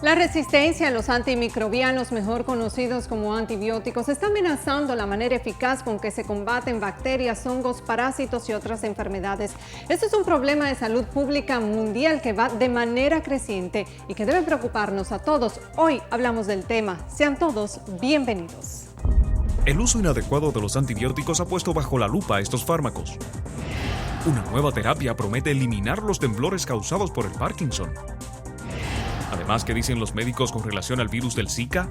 La resistencia a los antimicrobianos, mejor conocidos como antibióticos, está amenazando la manera eficaz con que se combaten bacterias, hongos, parásitos y otras enfermedades. Este es un problema de salud pública mundial que va de manera creciente y que debe preocuparnos a todos. Hoy hablamos del tema. Sean todos bienvenidos. El uso inadecuado de los antibióticos ha puesto bajo la lupa estos fármacos. Una nueva terapia promete eliminar los temblores causados por el Parkinson. Además, ¿qué dicen los médicos con relación al virus del Zika?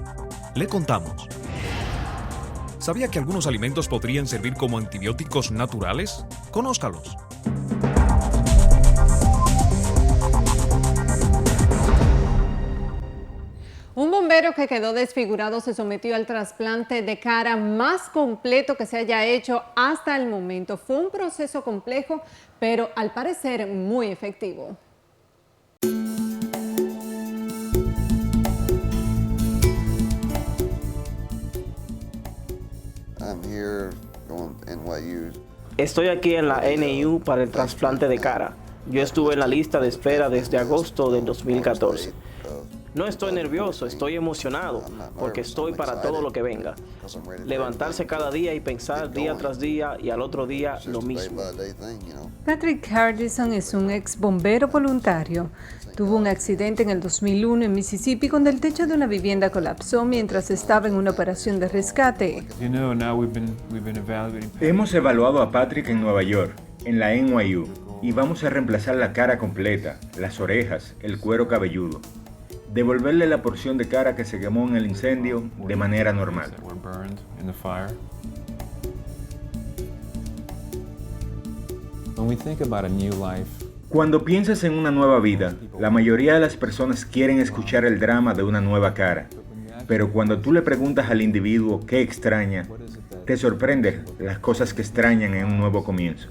Le contamos. ¿Sabía que algunos alimentos podrían servir como antibióticos naturales? Conózcalos. Un bombero que quedó desfigurado se sometió al trasplante de cara más completo que se haya hecho hasta el momento. Fue un proceso complejo, pero al parecer muy efectivo. Estoy aquí en la NIU para el trasplante de cara. Yo estuve en la lista de espera desde agosto del 2014. No estoy nervioso, estoy emocionado, porque estoy para todo lo que venga. Levantarse cada día y pensar día tras día y al otro día lo mismo. Patrick Hardison es un ex bombero voluntario. Tuvo un accidente en el 2001 en Mississippi cuando el techo de una vivienda colapsó mientras estaba en una operación de rescate. Hemos evaluado a Patrick en Nueva York, en la NYU, y vamos a reemplazar la cara completa, las orejas, el cuero cabelludo. Devolverle la porción de cara que se quemó en el incendio de manera normal. Cuando piensas en una nueva vida, la mayoría de las personas quieren escuchar el drama de una nueva cara. Pero cuando tú le preguntas al individuo qué extraña, te sorprende las cosas que extrañan en un nuevo comienzo.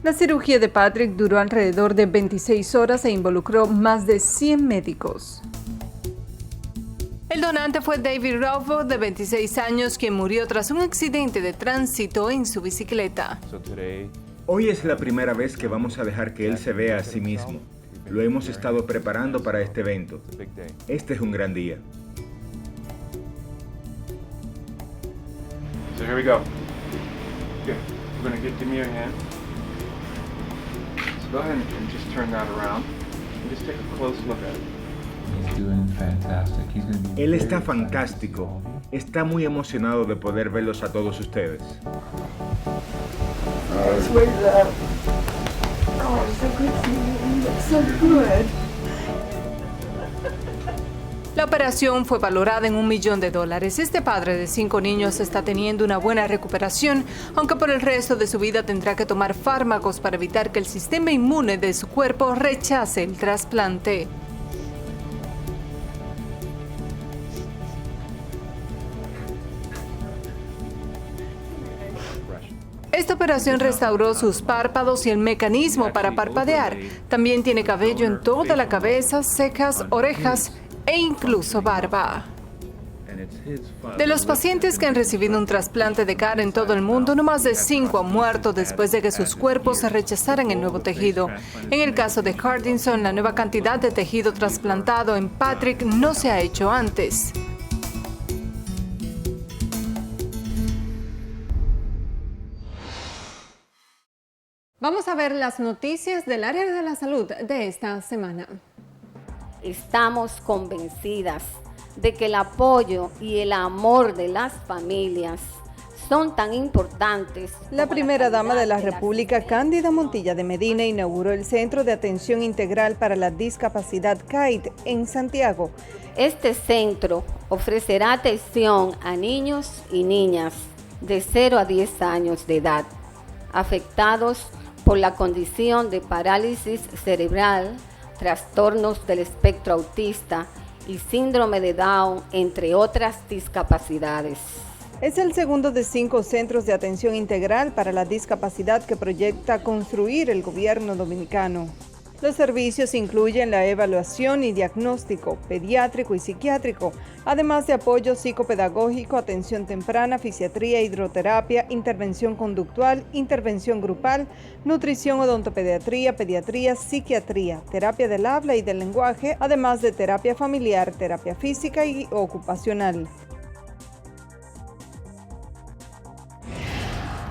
La cirugía de Patrick duró alrededor de 26 horas e involucró más de 100 médicos. El donante fue David Ralph, de 26 años, quien murió tras un accidente de tránsito en su bicicleta. Hoy es la primera vez que vamos a dejar que él se vea a sí mismo. Lo hemos estado preparando para este evento. Este es un gran día. So here we go. Okay, we're going to give me your hand. So go ahead and just turn that around and just take a close look at it. Él está fantástico. Está muy emocionado de poder verlos a todos ustedes. La operación fue valorada en $1 millón. Este padre de 5 niños está teniendo una buena recuperación, aunque por el resto de su vida tendrá que tomar fármacos para evitar que el sistema inmune de su cuerpo rechace el trasplante. Esta operación restauró sus párpados y el mecanismo para parpadear. También tiene cabello en toda la cabeza, cejas, orejas e incluso barba. De los pacientes que han recibido un trasplante de cara en todo el mundo, no más de 5 han muerto después de que sus cuerpos rechazaran el nuevo tejido. En el caso de Hardison, la nueva cantidad de tejido trasplantado en Patrick no se ha hecho antes. Vamos a ver las noticias del área de la salud de esta semana. Estamos convencidas de que el apoyo y el amor de las familias son tan importantes. La primera dama de la República, Cándida Montilla de Medina, inauguró el Centro de Atención Integral para la Discapacidad CAID en Santiago. Este centro ofrecerá atención a niños y niñas de 0 a 10 años de edad, afectados por la condición de parálisis cerebral, trastornos del espectro autista y síndrome de Down, entre otras discapacidades. Es el segundo de 5 centros de atención integral para la discapacidad que proyecta construir el gobierno dominicano. Los servicios incluyen la evaluación y diagnóstico pediátrico y psiquiátrico, además de apoyo psicopedagógico, atención temprana, fisiatría, hidroterapia, intervención conductual, intervención grupal, nutrición, odontopediatría, pediatría, psiquiatría, terapia del habla y del lenguaje, además de terapia familiar, terapia física y ocupacional.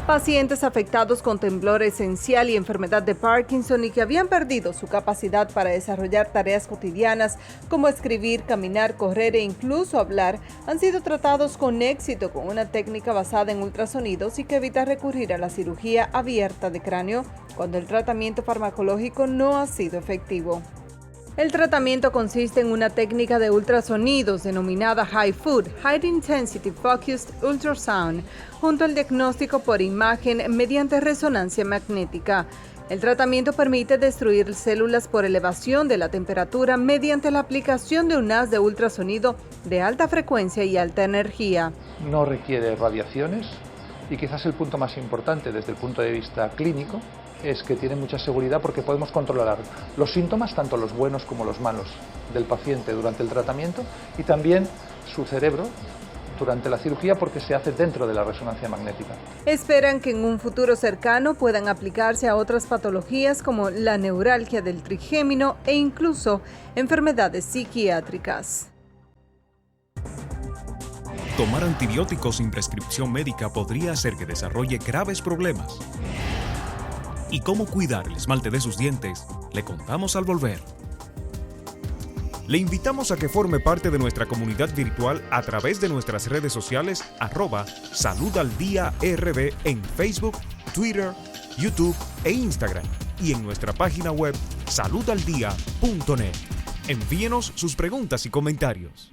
Pacientes afectados con temblor esencial y enfermedad de Parkinson y que habían perdido su capacidad para desarrollar tareas cotidianas como escribir, caminar, correr e incluso hablar, han sido tratados con éxito con una técnica basada en ultrasonidos y que evita recurrir a la cirugía abierta de cráneo cuando el tratamiento farmacológico no ha sido efectivo. El tratamiento consiste en una técnica de ultrasonidos denominada HIFU, High Intensity Focused Ultrasound, junto al diagnóstico por imagen mediante resonancia magnética. El tratamiento permite destruir células por elevación de la temperatura mediante la aplicación de un haz de ultrasonido de alta frecuencia y alta energía. No requiere radiaciones y quizás el punto más importante desde el punto de vista clínico es que tiene mucha seguridad porque podemos controlar los síntomas, tanto los buenos como los malos, del paciente durante el tratamiento y también su cerebro durante la cirugía porque se hace dentro de la resonancia magnética. Esperan que en un futuro cercano puedan aplicarse a otras patologías como la neuralgia del trigémino e incluso enfermedades psiquiátricas. Tomar antibióticos sin prescripción médica podría hacer que desarrolle graves problemas. Y cómo cuidar el esmalte de sus dientes, le contamos al volver. Le invitamos a que forme parte de nuestra comunidad virtual a través de nuestras redes sociales @SaludAlDiaRD en Facebook, Twitter, YouTube e Instagram y en nuestra página web saludaldia.net. Envíenos sus preguntas y comentarios.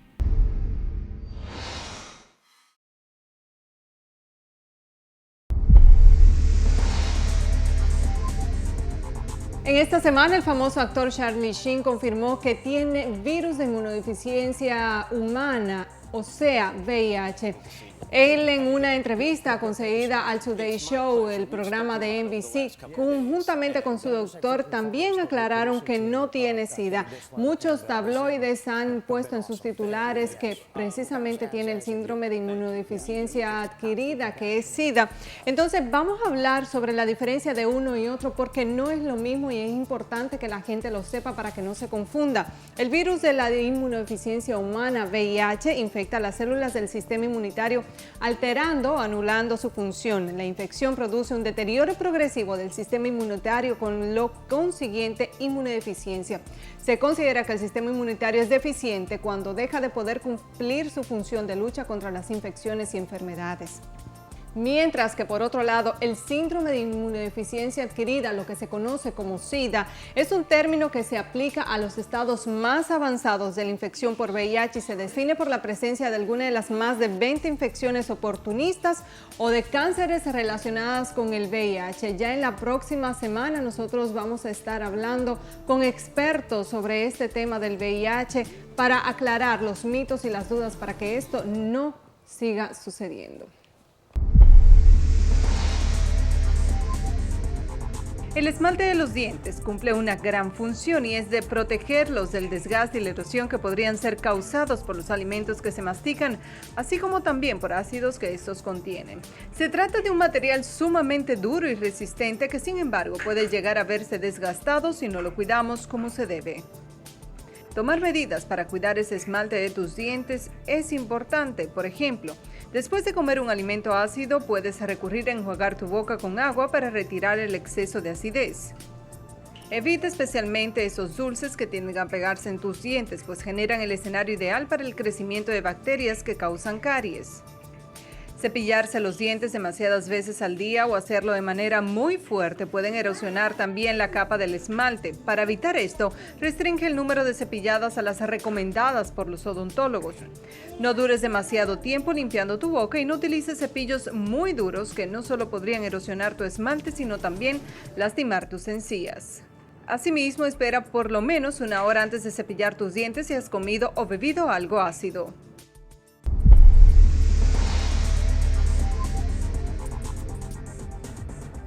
En esta semana, el famoso actor Charlie Sheen confirmó que tiene virus de inmunodeficiencia humana, o sea, VIH. Él, en una entrevista concedida al Today Show, el programa de NBC, conjuntamente con su doctor, también aclararon que no tiene SIDA. Muchos tabloides han puesto en sus titulares que precisamente tiene el síndrome de inmunodeficiencia adquirida, que es SIDA. Entonces, vamos a hablar sobre la diferencia de uno y otro porque no es lo mismo y es importante que la gente lo sepa para que no se confunda. El virus de la inmunodeficiencia humana, VIH, infecta las células del sistema inmunitario, alterando o anulando su función. La infección produce un deterioro progresivo del sistema inmunitario con lo consiguiente inmunodeficiencia. Se considera que el sistema inmunitario es deficiente cuando deja de poder cumplir su función de lucha contra las infecciones y enfermedades. Mientras que, por otro lado, el síndrome de inmunodeficiencia adquirida, lo que se conoce como SIDA, es un término que se aplica a los estados más avanzados de la infección por VIH y se define por la presencia de alguna de las más de 20 infecciones oportunistas o de cánceres relacionadas con el VIH. Ya en la próxima semana nosotros vamos a estar hablando con expertos sobre este tema del VIH para aclarar los mitos y las dudas para que esto no siga sucediendo. El esmalte de los dientes cumple una gran función y es de protegerlos del desgaste y la erosión que podrían ser causados por los alimentos que se mastican, así como también por ácidos que estos contienen. Se trata de un material sumamente duro y resistente que, sin embargo, puede llegar a verse desgastado si no lo cuidamos como se debe. Tomar medidas para cuidar ese esmalte de tus dientes es importante. Por ejemplo, después de comer un alimento ácido, puedes recurrir a enjuagar tu boca con agua para retirar el exceso de acidez. Evita especialmente esos dulces que tienden a pegarse en tus dientes, pues generan el escenario ideal para el crecimiento de bacterias que causan caries. Cepillarse los dientes demasiadas veces al día o hacerlo de manera muy fuerte pueden erosionar también la capa del esmalte. Para evitar esto, restringe el número de cepilladas a las recomendadas por los odontólogos. No dures demasiado tiempo limpiando tu boca y no utilices cepillos muy duros que no solo podrían erosionar tu esmalte, sino también lastimar tus encías. Asimismo, espera por lo menos una hora antes de cepillar tus dientes si has comido o bebido algo ácido.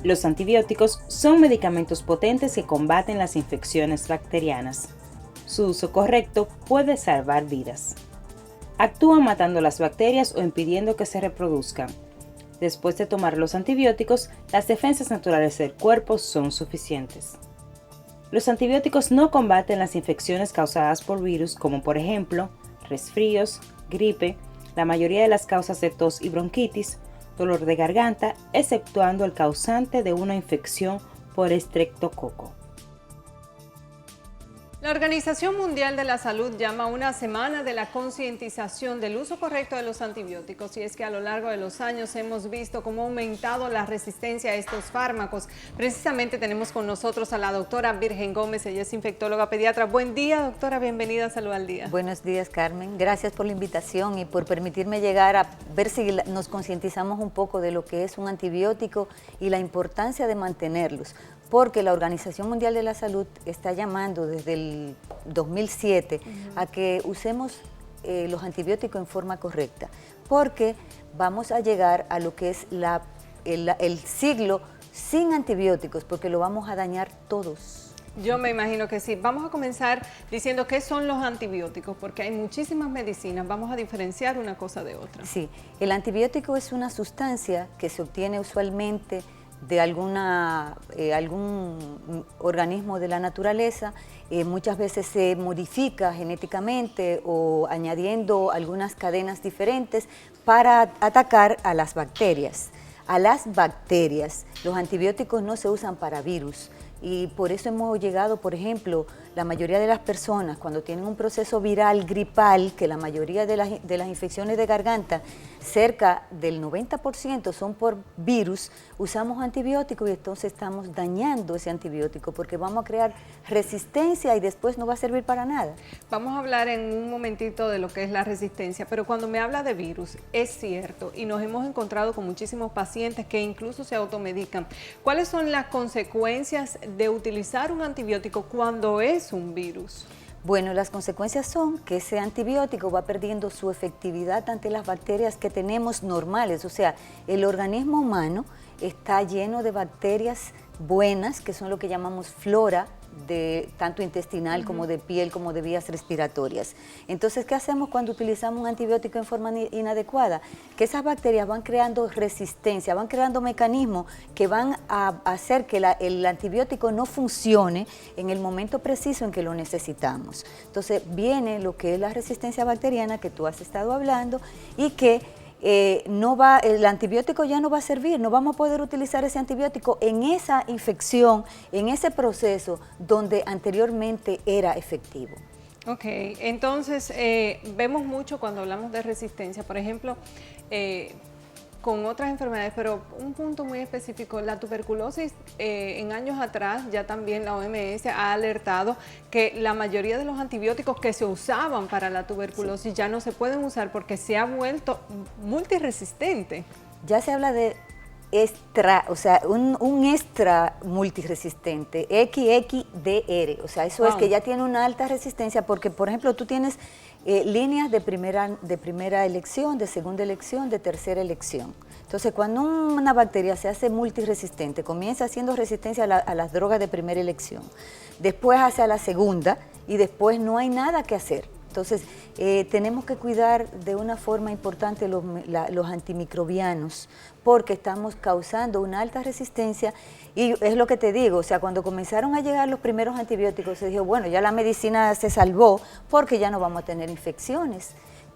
Los antibióticos son medicamentos potentes que combaten las infecciones bacterianas. Su uso correcto puede salvar vidas. Actúan matando las bacterias o impidiendo que se reproduzcan. Después de tomar los antibióticos, las defensas naturales del cuerpo son suficientes. Los antibióticos no combaten las infecciones causadas por virus como por ejemplo resfríos, gripe, la mayoría de las causas de tos y bronquitis, dolor de garganta, exceptuando el causante de una infección por estreptococo. La Organización Mundial de la Salud llama a una semana de la concientización del uso correcto de los antibióticos, y es que a lo largo de los años hemos visto cómo ha aumentado la resistencia a estos fármacos. Precisamente tenemos con nosotros a la doctora Virgen Gómez, ella es infectóloga pediatra. Buen día, doctora, bienvenida a Salud al Día. Buenos días, Carmen. Gracias por la invitación y por permitirme llegar a ver si nos concientizamos un poco de lo que es un antibiótico y la importancia de mantenerlos. Porque la Organización Mundial de la Salud está llamando desde el 2007 a que usemos los antibióticos en forma correcta, porque vamos a llegar a lo que es el siglo sin antibióticos, porque lo vamos a dañar todos. Yo me imagino que sí. Vamos a comenzar diciendo qué son los antibióticos, porque hay muchísimas medicinas. Vamos a diferenciar una cosa de otra. Sí, el antibiótico es una sustancia que se obtiene usualmente de algún organismo de la naturaleza, muchas veces se modifica genéticamente o añadiendo algunas cadenas diferentes para atacar a las bacterias. Los antibióticos no se usan para virus. Y por eso hemos llegado, por ejemplo, la mayoría de las personas cuando tienen un proceso viral gripal, que la mayoría de las infecciones de garganta, cerca del 90% son por virus, usamos antibióticos y entonces estamos dañando ese antibiótico porque vamos a crear resistencia y después no va a servir para nada. Vamos a hablar en un momentito de lo que es la resistencia, pero cuando me habla de virus, es cierto, y nos hemos encontrado con muchísimos pacientes que incluso se automedican. ¿Cuáles son las consecuencias de utilizar un antibiótico cuando es un virus? Bueno, las consecuencias son que ese antibiótico va perdiendo su efectividad ante las bacterias que tenemos normales. O sea, el organismo humano está lleno de bacterias buenas, que son lo que llamamos flora, tanto intestinal como de piel, como de vías respiratorias. Entonces, ¿qué hacemos cuando utilizamos un antibiótico en forma inadecuada? Que esas bacterias van creando resistencia, van creando mecanismos que van a hacer que el antibiótico no funcione en el momento preciso en que lo necesitamos. Entonces, viene lo que es la resistencia bacteriana que tú has estado hablando y que el antibiótico ya no va a servir, no vamos a poder utilizar ese antibiótico en esa infección, en ese proceso donde anteriormente era efectivo. Ok, entonces vemos mucho cuando hablamos de resistencia, por ejemplo, con otras enfermedades, pero un punto muy específico, la tuberculosis, en años atrás ya también la OMS ha alertado que la mayoría de los antibióticos que se usaban para la tuberculosis ya no se pueden usar porque se ha vuelto multiresistente. Ya se habla de un extra multiresistente, XXDR, o sea, eso es que ya tiene una alta resistencia porque, por ejemplo, tú tienes líneas de primera elección, de segunda elección, de tercera elección. Entonces, cuando una bacteria se hace multiresistente, comienza haciendo resistencia a las drogas de primera elección, después hace a la segunda y después no hay nada que hacer. Entonces, tenemos que cuidar de una forma importante los antimicrobianos porque estamos causando una alta resistencia y es lo que te digo, o sea, cuando comenzaron a llegar los primeros antibióticos se dijo, bueno, ya la medicina se salvó porque ya no vamos a tener infecciones.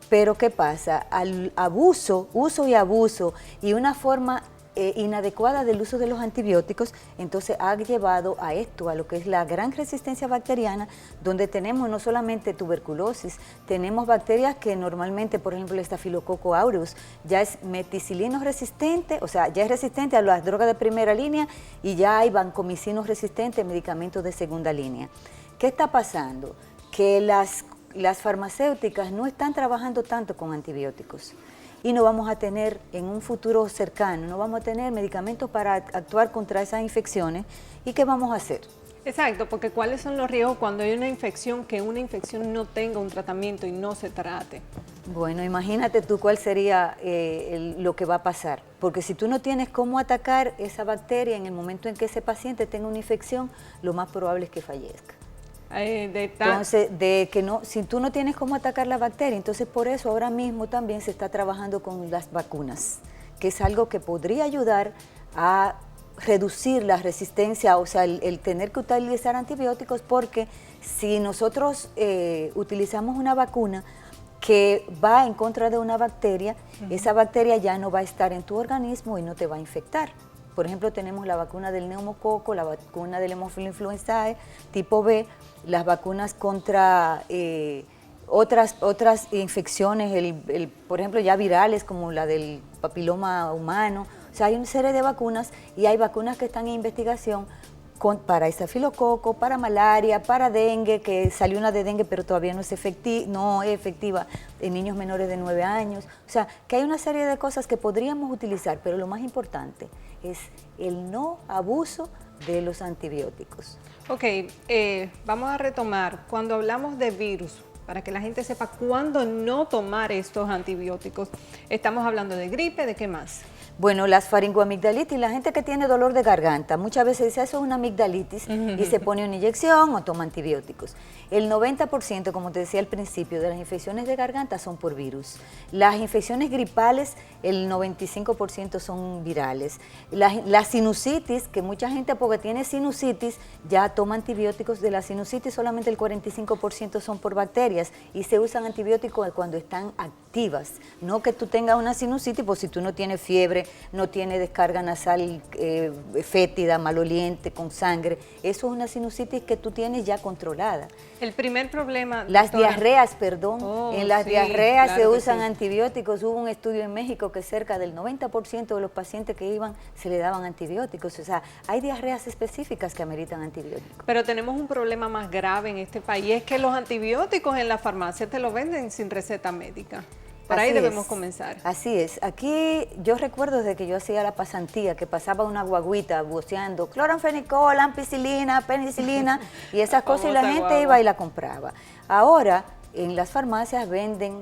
Pero ¿qué pasa? Al uso y abuso y una forma inadecuada del uso de los antibióticos, entonces ha llevado a esto, a lo que es la gran resistencia bacteriana, donde tenemos no solamente tuberculosis, tenemos bacterias que normalmente, por ejemplo, el Staphylococcus aureus, ya es meticilino resistente, o sea, ya es resistente a las drogas de primera línea y ya hay vancomicinos resistentes, medicamentos de segunda línea. ¿Qué está pasando? Que las farmacéuticas no están trabajando tanto con antibióticos. Y no vamos a tener en un futuro cercano, no vamos a tener medicamentos para actuar contra esas infecciones. ¿Y qué vamos a hacer? Exacto, porque ¿cuáles son los riesgos cuando hay una infección, que una infección no tenga un tratamiento y no se trate? Bueno, imagínate tú cuál sería lo que va a pasar, porque si tú no tienes cómo atacar esa bacteria en el momento en que ese paciente tenga una infección, lo más probable es que fallezca. Entonces, si tú no tienes cómo atacar la bacteria, entonces por eso ahora mismo también se está trabajando con las vacunas, que es algo que podría ayudar a reducir la resistencia, o sea, el tener que utilizar antibióticos, porque si nosotros utilizamos una vacuna que va en contra de una bacteria, esa bacteria ya no va a estar en tu organismo y no te va a infectar. Por ejemplo, tenemos la vacuna del neumococo, la vacuna del Haemophilus influenzae tipo B, las vacunas contra otras infecciones, por ejemplo, ya virales como la del papiloma humano. O sea, hay una serie de vacunas y hay vacunas que están en investigación para estafilococo, para malaria, para dengue, que salió una de dengue pero todavía no es efectiva en niños menores de 9 años. O sea, que hay una serie de cosas que podríamos utilizar, pero lo más importante es el no abuso de los antibióticos. Ok, vamos a retomar. Cuando hablamos de virus, para que la gente sepa cuándo no tomar estos antibióticos, estamos hablando de gripe, ¿de qué más? Bueno, las faringoamigdalitis, la gente que tiene dolor de garganta, muchas veces dice eso es una amigdalitis y se pone una inyección o toma antibióticos. El 90%, como te decía al principio, de las infecciones de garganta son por virus. Las infecciones gripales, el 95% son virales. La sinusitis, que mucha gente porque tiene sinusitis ya toma antibióticos. De la sinusitis solamente el 45% son por bacterias y se usan antibióticos cuando están activas. No que tú tengas una sinusitis, pues si tú no tienes fiebre, no tienes descarga nasal fétida, maloliente, con sangre. Eso es una sinusitis que tú tienes ya controlada. El primer problema... Las diarreas, perdón. En las diarreas claro se usan antibióticos. Hubo un estudio en México que cerca del 90% de los pacientes que iban se le daban antibióticos. O sea, hay diarreas específicas que ameritan antibióticos. Pero tenemos un problema más grave en este país, es que los antibióticos en la farmacia te los venden sin receta médica. Por ahí debemos comenzar. Así es. Aquí yo recuerdo desde que yo hacía la pasantía que pasaba una guaguita buceando cloranfenicol, ampicilina, penicilina y esas cosas y la gente iba y la compraba. Ahora en las farmacias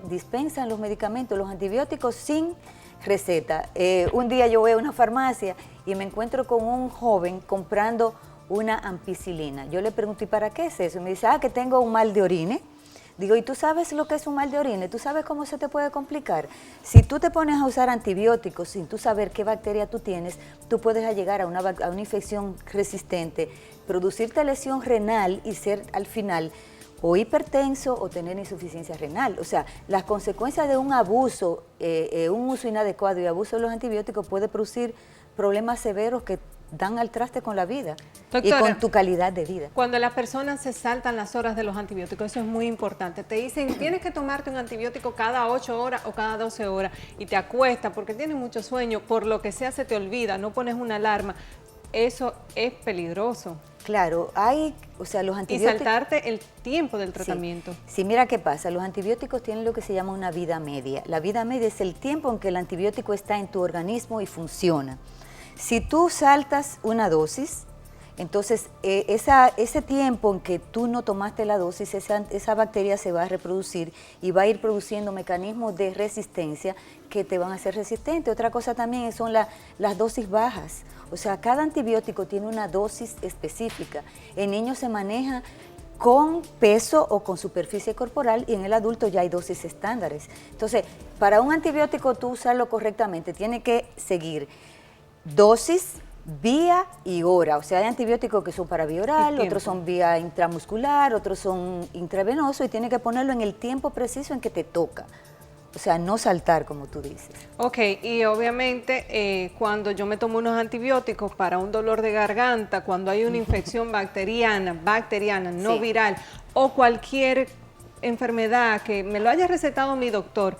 dispensan los medicamentos, los antibióticos sin receta. Un día yo voy a una farmacia y me encuentro con un joven comprando una ampicilina. Yo le pregunté, ¿para qué es eso? Y me dice, que tengo un mal de orine. Digo, ¿y tú sabes lo que es un mal de orina? ¿Tú sabes cómo se te puede complicar? Si tú te pones a usar antibióticos sin tú saber qué bacteria tú tienes, tú puedes llegar a una infección resistente, producirte lesión renal y ser al final o hipertenso o tener insuficiencia renal. O sea, las consecuencias de un abuso, un uso inadecuado y abuso de los antibióticos puede producir problemas severos que dan al traste con la vida. Doctora, y con tu calidad de vida. Cuando las personas se saltan las horas de los antibióticos, eso es muy importante. Te dicen, tienes que tomarte un antibiótico cada 8 horas o cada 12 horas y te acuestas porque tienes mucho sueño, por lo que sea se te olvida, no pones una alarma. Eso es peligroso. Claro, los antibióticos... Y saltarte el tiempo del tratamiento. Sí, mira qué pasa, los antibióticos tienen lo que se llama una vida media. La vida media es el tiempo en que el antibiótico está en tu organismo y funciona. Si tú saltas una dosis, entonces ese tiempo en que tú no tomaste la dosis, esa bacteria se va a reproducir y va a ir produciendo mecanismos de resistencia que te van a hacer resistente. Otra cosa también son las dosis bajas. O sea, cada antibiótico tiene una dosis específica. En niños se maneja con peso o con superficie corporal y en el adulto ya hay dosis estándares. Entonces, para un antibiótico tú usarlo correctamente, tiene que seguir dosis, vía y hora. O sea, hay antibióticos que son para vía oral, otros son vía intramuscular, otros son intravenosos y tiene que ponerlo en el tiempo preciso en que te toca. O sea, no saltar, como tú dices. Ok, y obviamente cuando yo me tomo unos antibióticos para un dolor de garganta, cuando hay una infección bacteriana, no viral, o cualquier enfermedad que me lo haya recetado mi doctor,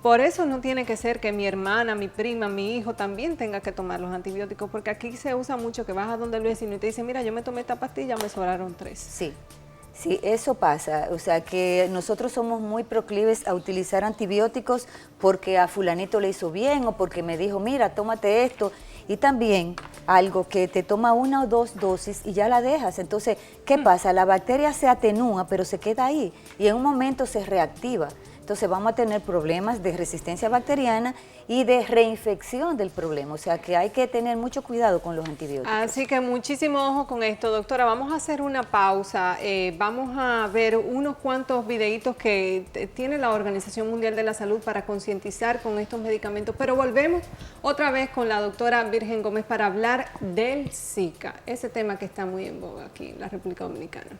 por eso no tiene que ser que mi hermana, mi prima, mi hijo también tenga que tomar los antibióticos, porque aquí se usa mucho que vas a donde el vecino y te dice, mira, yo me tomé esta pastilla, me sobraron 3. Sí, eso pasa. O sea, que nosotros somos muy proclives a utilizar antibióticos porque a fulanito le hizo bien o porque me dijo, mira, tómate esto. Y también algo que te toma 1 o 2 dosis y ya la dejas. Entonces, ¿qué pasa? La bacteria se atenúa, pero se queda ahí y en un momento se reactiva. Entonces vamos a tener problemas de resistencia bacteriana y de reinfección del problema. O sea que hay que tener mucho cuidado con los antibióticos. Así que muchísimo ojo con esto, doctora. Vamos a hacer una pausa. Vamos a ver unos cuantos videitos que tiene la Organización Mundial de la Salud para concientizar con estos medicamentos. Pero volvemos otra vez con la doctora Virgen Gómez para hablar del Zika, ese tema que está muy en boga aquí en la República Dominicana.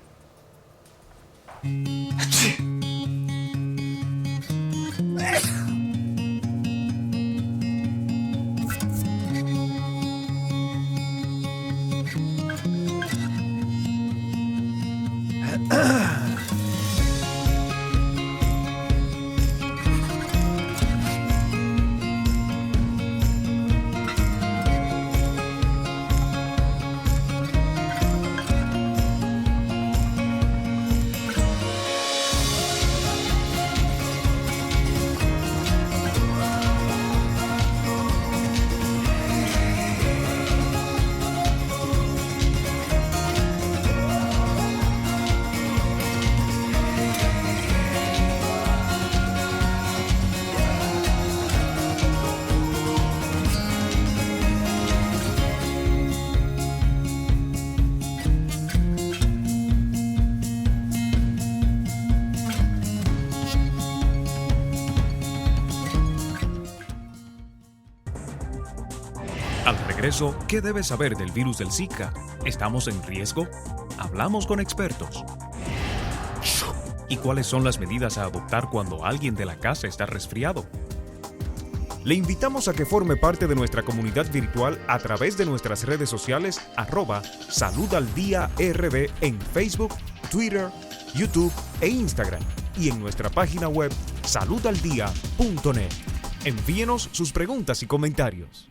Al regreso, ¿qué debes saber del virus del Zika? ¿Estamos en riesgo? Hablamos con expertos. ¿Y cuáles son las medidas a adoptar cuando alguien de la casa está resfriado? Le invitamos a que forme parte de nuestra comunidad virtual a través de nuestras redes sociales @saludaldiard en Facebook, Twitter, YouTube e Instagram y en nuestra página web saludaldia.net. Envíenos sus preguntas y comentarios.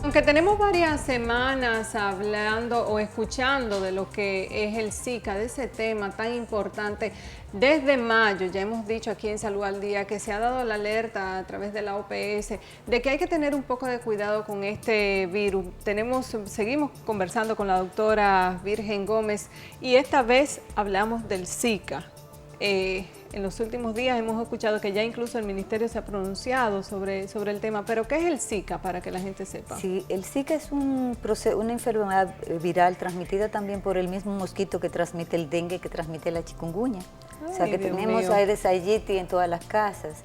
Aunque tenemos varias semanas hablando o escuchando de lo que es el Zika, de ese tema tan importante, desde mayo ya hemos dicho aquí en Salud al Día que se ha dado la alerta a través de la OPS de que hay que tener un poco de cuidado con este virus. Seguimos conversando con la doctora Virgen Gómez y esta vez hablamos del Zika. En los últimos días hemos escuchado que ya incluso el Ministerio se ha pronunciado sobre el tema, pero ¿qué es el Zika para que la gente sepa? Sí, el Zika es una enfermedad viral transmitida también por el mismo mosquito que transmite el dengue, que transmite la chikungunya. O sea que tenemos Aedes aegypti en todas las casas.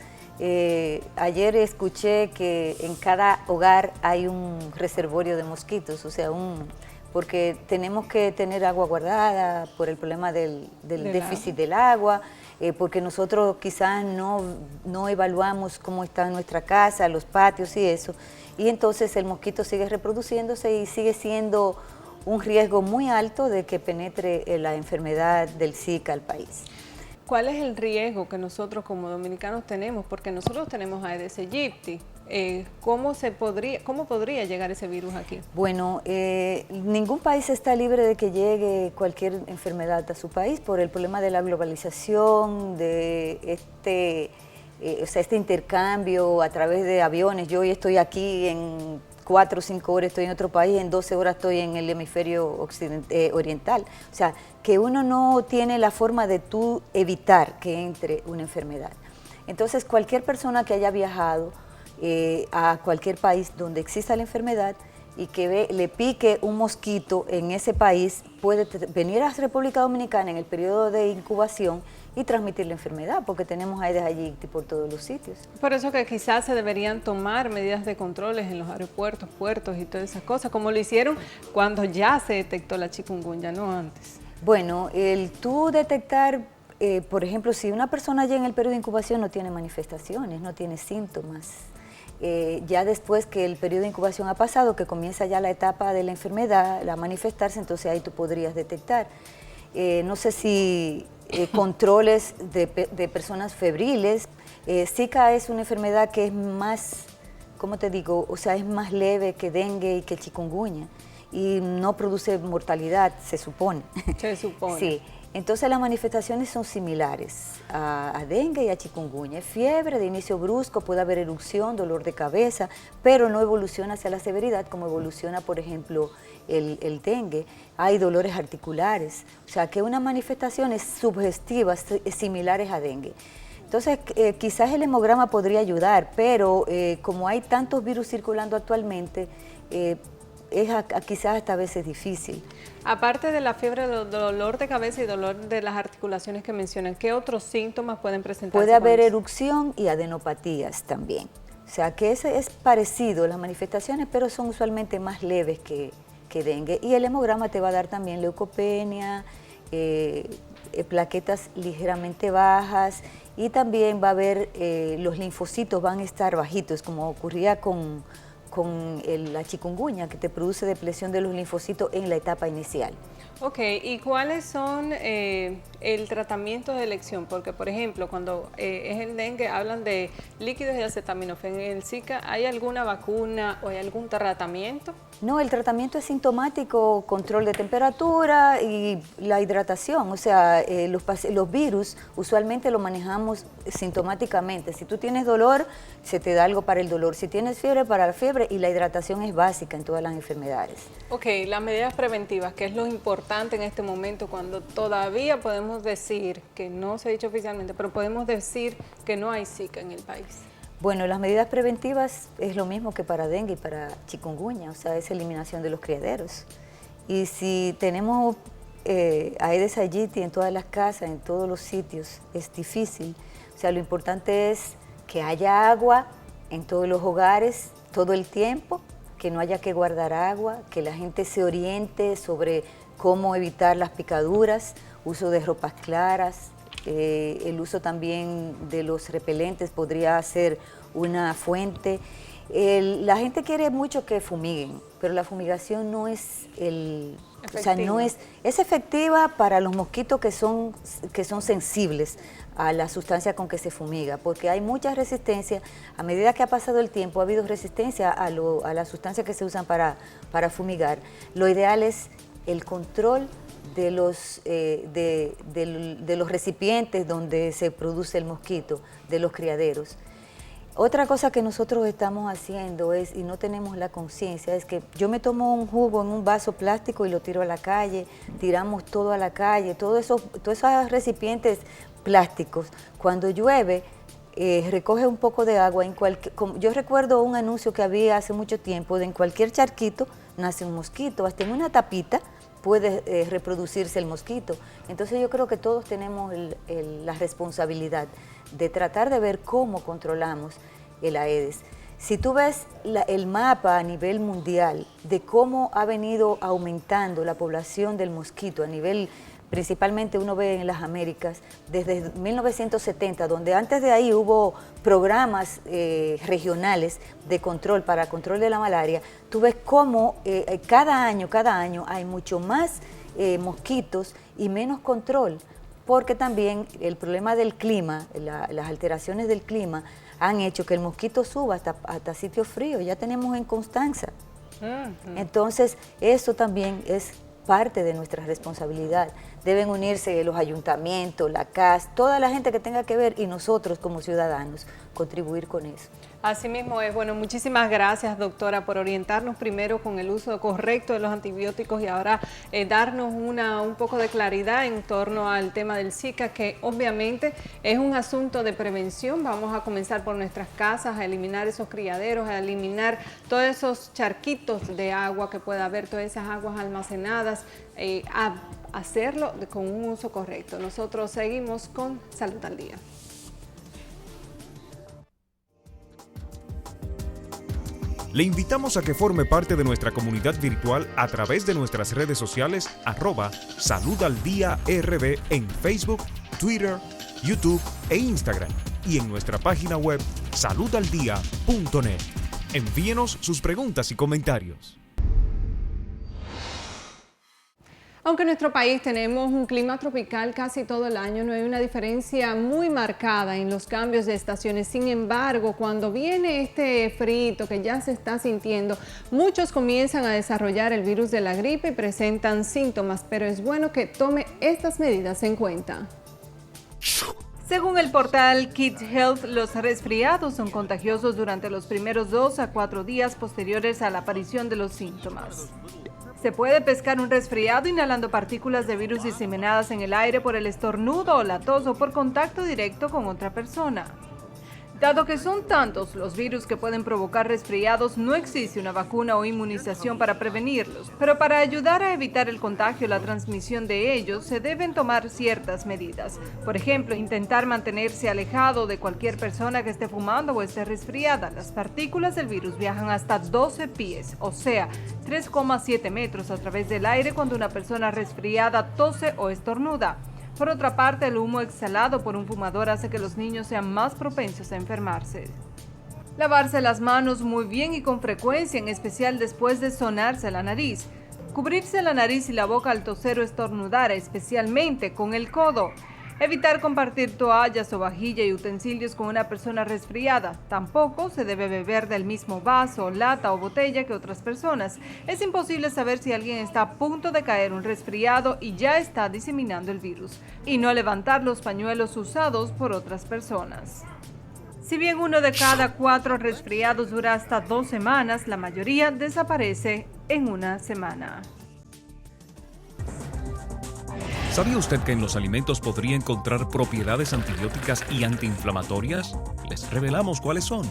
Ayer escuché que en cada hogar hay un reservorio de mosquitos, o sea, porque tenemos que tener agua guardada por el problema del déficit del agua, porque nosotros quizás no evaluamos cómo está nuestra casa, los patios y eso, y entonces el mosquito sigue reproduciéndose y sigue siendo un riesgo muy alto de que penetre la enfermedad del Zika al país. ¿Cuál es el riesgo que nosotros como dominicanos tenemos? Porque nosotros tenemos Aedes aegypti. ¿Cómo podría llegar ese virus aquí? Bueno, ningún país está libre de que llegue cualquier enfermedad a su país por el problema de la globalización, de este intercambio a través de aviones. Yo hoy estoy aquí en 4 o 5 horas estoy en otro país, en 12 horas estoy en el hemisferio oriental. O sea, que uno no tiene la forma de tú evitar que entre una enfermedad. Entonces, cualquier persona que haya viajado a cualquier país donde exista la enfermedad y que le pique un mosquito en ese país, puede venir a la República Dominicana en el periodo de incubación y transmitir la enfermedad, porque tenemos Aedes aegypti por todos los sitios. Por eso que quizás se deberían tomar medidas de controles en los aeropuertos, puertos y todas esas cosas, como lo hicieron cuando ya se detectó la chikungunya, no antes. Bueno, el tú detectar, por ejemplo, si una persona ya en el periodo de incubación no tiene manifestaciones, no tiene síntomas, ya después que el periodo de incubación ha pasado, que comienza ya la etapa de la enfermedad, a manifestarse, entonces ahí tú podrías detectar. No sé si controles de personas febriles. Zika es una enfermedad que es más, ¿cómo te digo? O sea, es más leve que dengue y que chikungunya y no produce mortalidad, se supone. Se supone. Sí. Entonces las manifestaciones son similares a dengue y a chikungunya. Fiebre de inicio brusco, puede haber erupción, dolor de cabeza, pero no evoluciona hacia la severidad como evoluciona, por ejemplo, el dengue. Hay dolores articulares, o sea que unas manifestaciones subgestivas similares a dengue. Entonces, quizás el hemograma podría ayudar, pero como hay tantos virus circulando actualmente, quizás hasta a veces difícil. Aparte de la fiebre, dolor de cabeza y dolor de las articulaciones que mencionan, ¿qué otros síntomas pueden presentarse? Puede haber erupción y adenopatías también. O sea que ese es parecido las manifestaciones, pero son usualmente más leves que dengue. Y el hemograma te va a dar también leucopenia, plaquetas ligeramente bajas, y también va a haber, los linfocitos van a estar bajitos, como ocurría con la chikungunya, que te produce depresión de los linfocitos en la etapa inicial. Ok, ¿y cuáles son el tratamiento de elección? Porque, por ejemplo, cuando es el dengue, hablan de líquidos y acetaminofén. ¿En el Zika hay alguna vacuna o hay algún tratamiento? No, el tratamiento es sintomático, control de temperatura y la hidratación. O sea, los virus usualmente lo manejamos sintomáticamente. Si tú tienes dolor, se te da algo para el dolor. Si tienes fiebre, para la fiebre, y la hidratación es básica en todas las enfermedades. Ok, las medidas preventivas, que es lo importante en este momento cuando todavía podemos decir, que no se ha dicho oficialmente, pero podemos decir que no hay Zika en el país. Bueno, las medidas preventivas es lo mismo que para dengue y para chikungunya, o sea, es eliminación de los criaderos. Y si tenemos Aedes aegypti en todas las casas, en todos los sitios, es difícil. O sea, lo importante es que haya agua en todos los hogares todo el tiempo, que no haya que guardar agua, que la gente se oriente sobre cómo evitar las picaduras, uso de ropas claras. El uso también de los repelentes podría ser una fuente. La gente quiere mucho que fumiguen, pero la fumigación no es o sea, no es efectiva para los mosquitos que son sensibles a la sustancia con que se fumiga, porque hay mucha resistencia. A medida que ha pasado el tiempo, ha habido resistencia a las sustancias que se usan para fumigar. Lo ideal es el control de los recipientes donde se produce el mosquito, de los criaderos. Otra cosa que nosotros estamos haciendo y no tenemos la conciencia, es que yo me tomo un jugo en un vaso plástico y lo tiro a la calle, tiramos todo a la calle, todos esos recipientes plásticos. Cuando llueve, recoge un poco de agua. Yo recuerdo un anuncio que había hace mucho tiempo de en cualquier charquito nace un mosquito, hasta en una tapita puede reproducirse el mosquito. Entonces yo creo que todos tenemos la responsabilidad de tratar de ver cómo controlamos el Aedes. Si tú ves el mapa a nivel mundial de cómo ha venido aumentando la población del mosquito a nivel, principalmente uno ve en las Américas, desde 1970, donde antes de ahí hubo programas regionales de control para control de la malaria, tú ves cómo cada año hay mucho más mosquitos y menos control, porque también el problema del clima, las alteraciones del clima han hecho que el mosquito suba hasta sitios fríos. Ya tenemos en Constanza. Entonces, eso también es parte de nuestra responsabilidad. Deben unirse los ayuntamientos, la CAS, toda la gente que tenga que ver, y nosotros como ciudadanos contribuir con eso. Así mismo es. Bueno, muchísimas gracias, doctora, por orientarnos primero con el uso correcto de los antibióticos y ahora darnos un poco de claridad en torno al tema del Zika, que obviamente es un asunto de prevención. Vamos a comenzar por nuestras casas, a eliminar esos criaderos, a eliminar todos esos charquitos de agua que pueda haber, todas esas aguas almacenadas, a hacerlo con un uso correcto. Nosotros seguimos con Salud al Día. Le invitamos a que forme parte de nuestra comunidad virtual a través de nuestras redes sociales @saludaldiaRD en Facebook, Twitter, YouTube e Instagram, y en nuestra página web saludaldia.net. Envíenos sus preguntas y comentarios. Aunque en nuestro país tenemos un clima tropical casi todo el año, no hay una diferencia muy marcada en los cambios de estaciones. Sin embargo, cuando viene este frito que ya se está sintiendo, muchos comienzan a desarrollar el virus de la gripe y presentan síntomas, pero es bueno que tome estas medidas en cuenta. Según el portal Kids Health, los resfriados son contagiosos durante los primeros 2 a 4 días posteriores a la aparición de los síntomas. Se puede pescar un resfriado inhalando partículas de virus diseminadas en el aire por el estornudo o la tos o por contacto directo con otra persona. Dado que son tantos los virus que pueden provocar resfriados, no existe una vacuna o inmunización para prevenirlos, pero para ayudar a evitar el contagio o la transmisión de ellos, se deben tomar ciertas medidas. Por ejemplo, intentar mantenerse alejado de cualquier persona que esté fumando o esté resfriada. Las partículas del virus viajan hasta 12 pies, o sea, 3,7 metros a través del aire cuando una persona resfriada tose o estornuda. Por otra parte, el humo exhalado por un fumador hace que los niños sean más propensos a enfermarse. Lavarse las manos muy bien y con frecuencia, en especial después de sonarse la nariz. Cubrirse la nariz y la boca al toser o estornudar, especialmente con el codo. Evitar compartir toallas o vajilla y utensilios con una persona resfriada. Tampoco se debe beber del mismo vaso, lata o botella que otras personas. Es imposible saber si alguien está a punto de caer un resfriado y ya está diseminando el virus. Y no levantar los pañuelos usados por otras personas. Si bien 1 de cada 4 resfriados dura hasta 2 semanas, la mayoría desaparece en 1 semana. ¿Sabía usted que en los alimentos podría encontrar propiedades antibióticas y antiinflamatorias? Les revelamos cuáles son.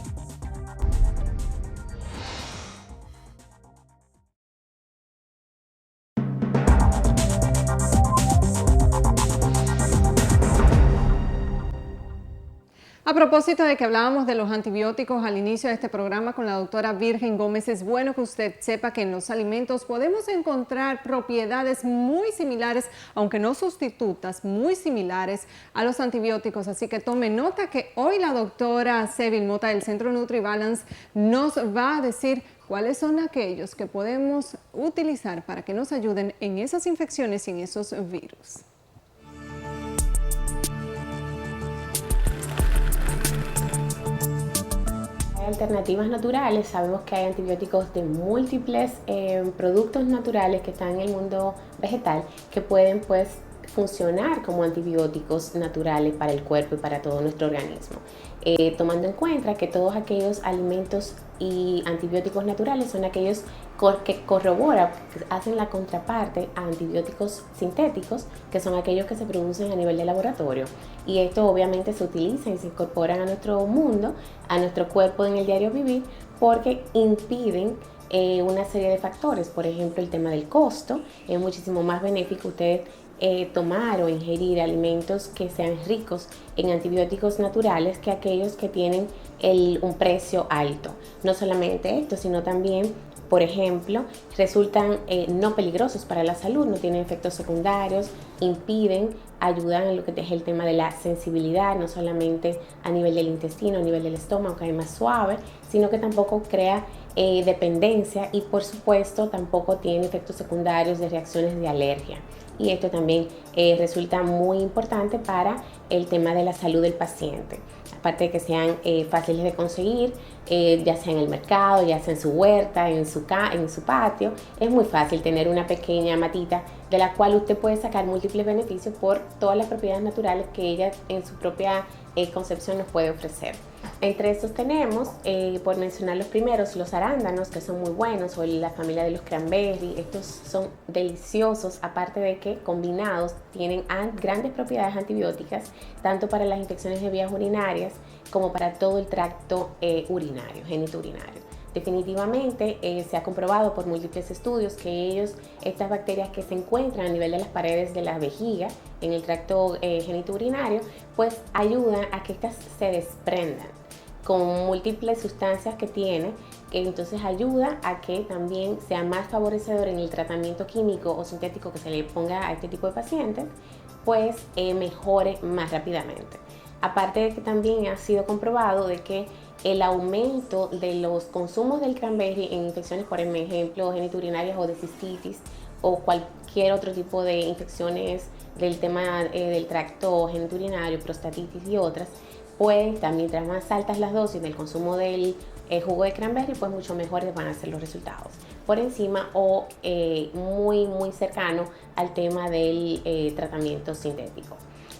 A propósito de que hablábamos de los antibióticos al inicio de este programa con la doctora Virgen Gómez, es bueno que usted sepa que en los alimentos podemos encontrar propiedades muy similares, aunque no sustitutas, muy similares a los antibióticos. Así que tome nota que hoy la doctora Sevil Mota del Centro NutriBalance nos va a decir cuáles son aquellos que podemos utilizar para que nos ayuden en esas infecciones y en esos virus. Alternativas naturales, sabemos que hay antibióticos de múltiples productos naturales que están en el mundo vegetal que pueden pues funcionar como antibióticos naturales para el cuerpo y para todo nuestro organismo. Tomando en cuenta que todos aquellos alimentos y antibióticos naturales son aquellos que corroboran, que hacen la contraparte a antibióticos sintéticos, que son aquellos que se producen a nivel de laboratorio. Y esto obviamente se utiliza y se incorporan a nuestro mundo, a nuestro cuerpo en el diario vivir, porque impiden una serie de factores. Por ejemplo, el tema del costo. Es muchísimo más benéfico usted tomar o ingerir alimentos que sean ricos en antibióticos naturales que aquellos que tienen un precio alto. No solamente esto, sino también, por ejemplo, resultan no peligrosos para la salud, no tienen efectos secundarios, impiden, ayudan en lo que es el tema de la sensibilidad, no solamente a nivel del intestino, a nivel del estómago, que es más suave, sino que tampoco crea dependencia y por supuesto tampoco tiene efectos secundarios de reacciones de alergia. Y esto también resulta muy importante para el tema de la salud del paciente. Aparte de que sean fáciles de conseguir, ya sea en el mercado, ya sea en su huerta, en su patio, es muy fácil tener una pequeña matita de la cual usted puede sacar múltiples beneficios por todas las propiedades naturales que ella en su propia concepción nos puede ofrecer. Entre estos tenemos, por mencionar los primeros, los arándanos, que son muy buenos, o la familia de los cranberry. Estos son deliciosos, aparte de que combinados tienen grandes propiedades antibióticas, tanto para las infecciones de vías urinarias como para todo el tracto urinario, genitourinario. Definitivamente se ha comprobado por múltiples estudios que estas bacterias que se encuentran a nivel de las paredes de la vejiga, en el tracto genitourinario, pues ayudan a que estas se desprendan con múltiples sustancias que tiene, que entonces ayuda a que también sea más favorecedor en el tratamiento químico o sintético que se le ponga a este tipo de pacientes, pues mejore más rápidamente. Aparte de que también ha sido comprobado de que el aumento de los consumos del cranberry en infecciones, por ejemplo, genitourinarias o de cistitis o cualquier cualquier otro tipo de infecciones del tema del tracto genitourinario, prostatitis y otras, pues mientras más altas las dosis del consumo del jugo de cranberry, pues mucho mejores van a ser los resultados. Por encima o muy cercano al tema del tratamiento sintético.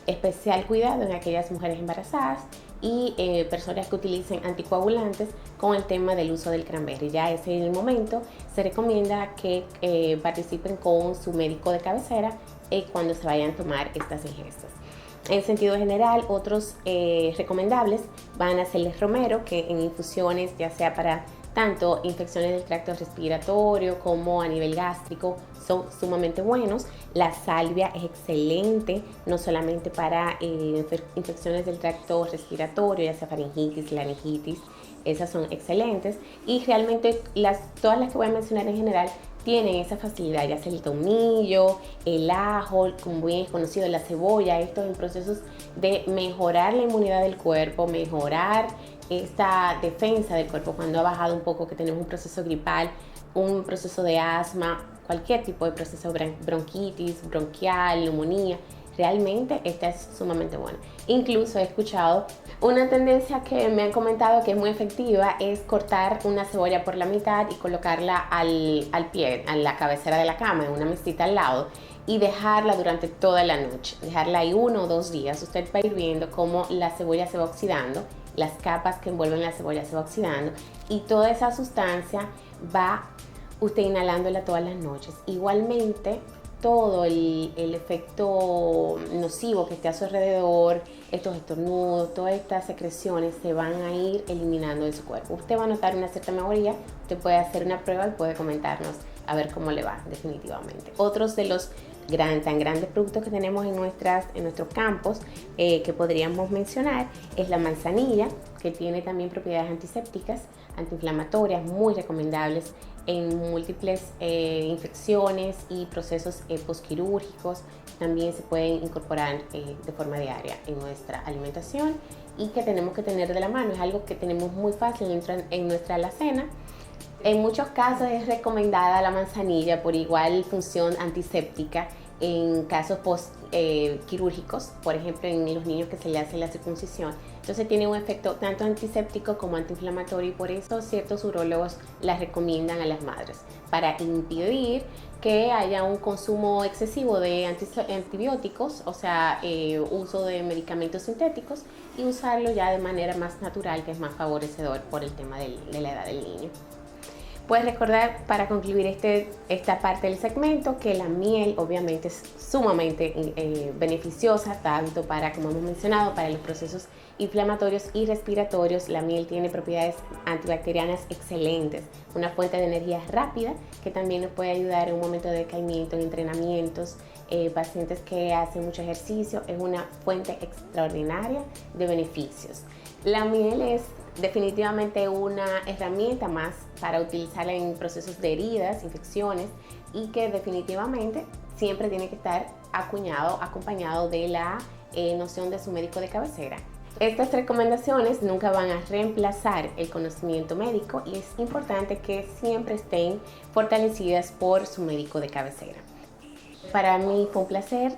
Especial cuidado en aquellas mujeres embarazadas y personas que utilicen anticoagulantes con el tema del uso del cranberry. Ya ese es el momento. Se recomienda que participen con su médico de cabecera cuando se vayan a tomar estas ingestas. En sentido general, otros recomendables van a ser el romero, que en infusiones, ya sea para tanto infecciones del tracto respiratorio como a nivel gástrico, son sumamente buenos. La salvia es excelente, no solamente para infecciones del tracto respiratorio, ya sea faringitis, laringitis, esas son excelentes. Y realmente todas las que voy a mencionar en general tienen esa facilidad, ya sea el tomillo, el ajo, como bien es conocido, la cebolla, estos en procesos de mejorar la inmunidad del cuerpo, mejorar esta defensa del cuerpo cuando ha bajado un poco, que tenemos un proceso gripal, un proceso de asma, cualquier tipo de proceso, bronquitis, bronquial, neumonía. Realmente esta es sumamente buena. Incluso he escuchado una tendencia que me han comentado que es muy efectiva, es cortar una cebolla por la mitad y colocarla al pie, a la cabecera de la cama, en una mesita al lado, y dejarla durante toda la noche. Dejarla ahí 1 o 2 días. Usted va a ir viendo cómo la cebolla se va oxidando, las capas que envuelven la cebolla se va oxidando y toda esa sustancia va usted inhalándola todas las noches. Igualmente, todo el efecto nocivo que esté a su alrededor, estos estornudos, todas estas secreciones se van a ir eliminando de su cuerpo. Usted va a notar una cierta mejoría, usted puede hacer una prueba y puede comentarnos a ver cómo le va definitivamente. Otros de los tan grandes productos que tenemos en nuestros campos que podríamos mencionar es la manzanilla, que tiene también propiedades antisépticas, antiinflamatorias, muy recomendables en múltiples infecciones y procesos posquirúrgicos. También se pueden incorporar de forma diaria en nuestra alimentación y que tenemos que tener de la mano. Es algo que tenemos muy fácil en nuestra alacena. En muchos casos es recomendada la manzanilla por igual función antiséptica en casos quirúrgicos, por ejemplo en los niños que se le hace la circuncisión. Entonces tiene un efecto tanto antiséptico como antiinflamatorio y por eso ciertos urólogos las recomiendan a las madres para impedir que haya un consumo excesivo de antibióticos, o sea, uso de medicamentos sintéticos, y usarlo ya de manera más natural, que es más favorecedor por el tema de la edad del niño. Puedes recordar, para concluir esta parte del segmento, que la miel obviamente es sumamente beneficiosa, tanto para, como hemos mencionado, para los procesos inflamatorios y respiratorios. La miel tiene propiedades antibacterianas excelentes, una fuente de energía rápida que también nos puede ayudar en un momento de decaimiento, en entrenamientos, pacientes que hacen mucho ejercicio. Es una fuente extraordinaria de beneficios. La miel es definitivamente una herramienta más para utilizarla en procesos de heridas, infecciones, y que definitivamente siempre tiene que estar acompañado de la noción de su médico de cabecera. Estas recomendaciones nunca van a reemplazar el conocimiento médico y es importante que siempre estén fortalecidas por su médico de cabecera. Para mí fue un placer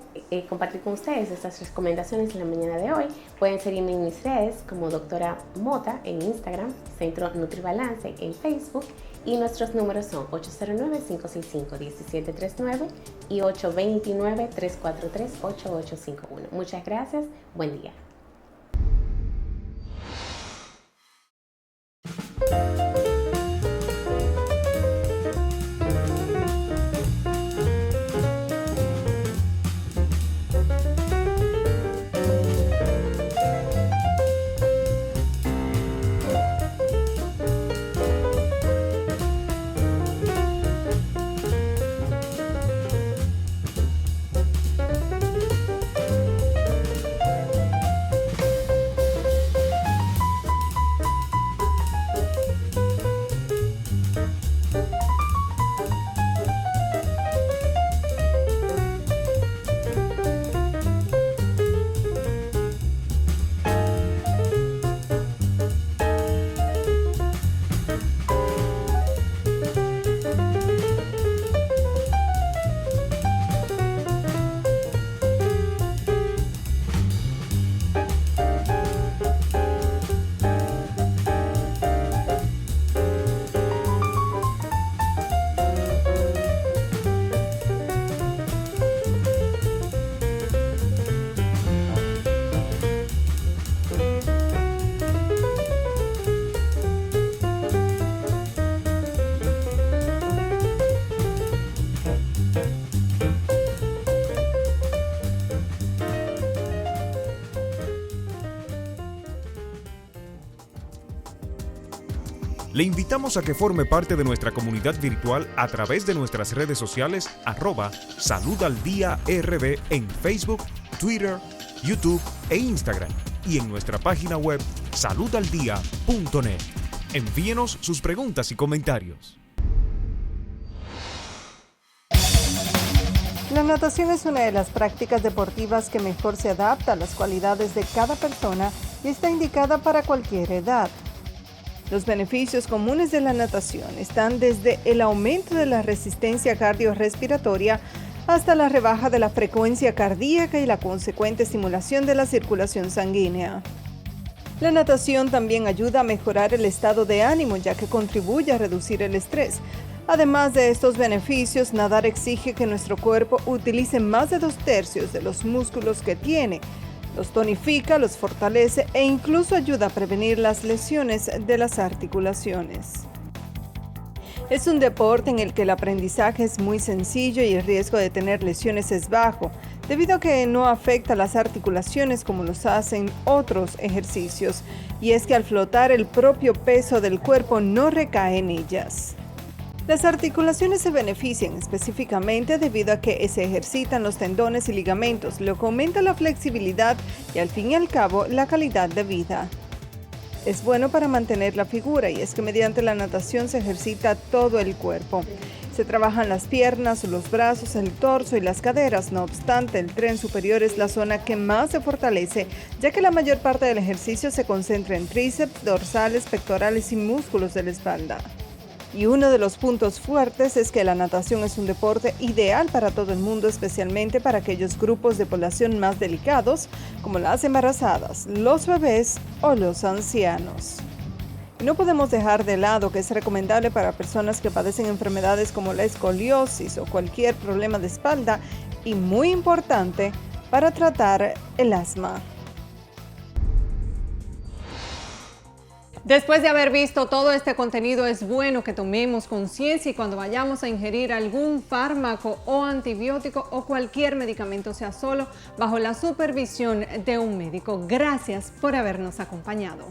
compartir con ustedes estas recomendaciones en la mañana de hoy. Pueden seguirme en mis redes como Doctora Mota en Instagram, Centro NutriBalance en Facebook, y nuestros números son 809-565-1739 y 829-343-8851. Muchas gracias, buen día. Le invitamos a que forme parte de nuestra comunidad virtual a través de nuestras redes sociales @SaludAlDíaRD en Facebook, Twitter, YouTube e Instagram y en nuestra página web saludaldia.net. Envíenos sus preguntas y comentarios. La natación es una de las prácticas deportivas que mejor se adapta a las cualidades de cada persona y está indicada para cualquier edad. Los beneficios comunes de la natación están desde el aumento de la resistencia cardiorrespiratoria hasta la rebaja de la frecuencia cardíaca y la consecuente estimulación de la circulación sanguínea. La natación también ayuda a mejorar el estado de ánimo, ya que contribuye a reducir el estrés. Además de estos beneficios, nadar exige que nuestro cuerpo utilice más de 2/3 de los músculos que tiene. Los tonifica, los fortalece e incluso ayuda a prevenir las lesiones de las articulaciones. Es un deporte en el que el aprendizaje es muy sencillo y el riesgo de tener lesiones es bajo, debido a que no afecta las articulaciones como los hacen otros ejercicios, y es que al flotar el propio peso del cuerpo no recae en ellas. Las articulaciones se benefician específicamente debido a que se ejercitan los tendones y ligamentos, lo que aumenta la flexibilidad y al fin y al cabo la calidad de vida. Es bueno para mantener la figura, y es que mediante la natación se ejercita todo el cuerpo. Se trabajan las piernas, los brazos, el torso y las caderas. No obstante, el tren superior es la zona que más se fortalece, ya que la mayor parte del ejercicio se concentra en tríceps, dorsales, pectorales y músculos de la espalda. Y uno de los puntos fuertes es que la natación es un deporte ideal para todo el mundo, especialmente para aquellos grupos de población más delicados, como las embarazadas, los bebés o los ancianos. Y no podemos dejar de lado que es recomendable para personas que padecen enfermedades como la escoliosis o cualquier problema de espalda, y muy importante para tratar el asma. Después de haber visto todo este contenido, es bueno que tomemos conciencia y cuando vayamos a ingerir algún fármaco o antibiótico o cualquier medicamento, sea solo bajo la supervisión de un médico. Gracias por habernos acompañado.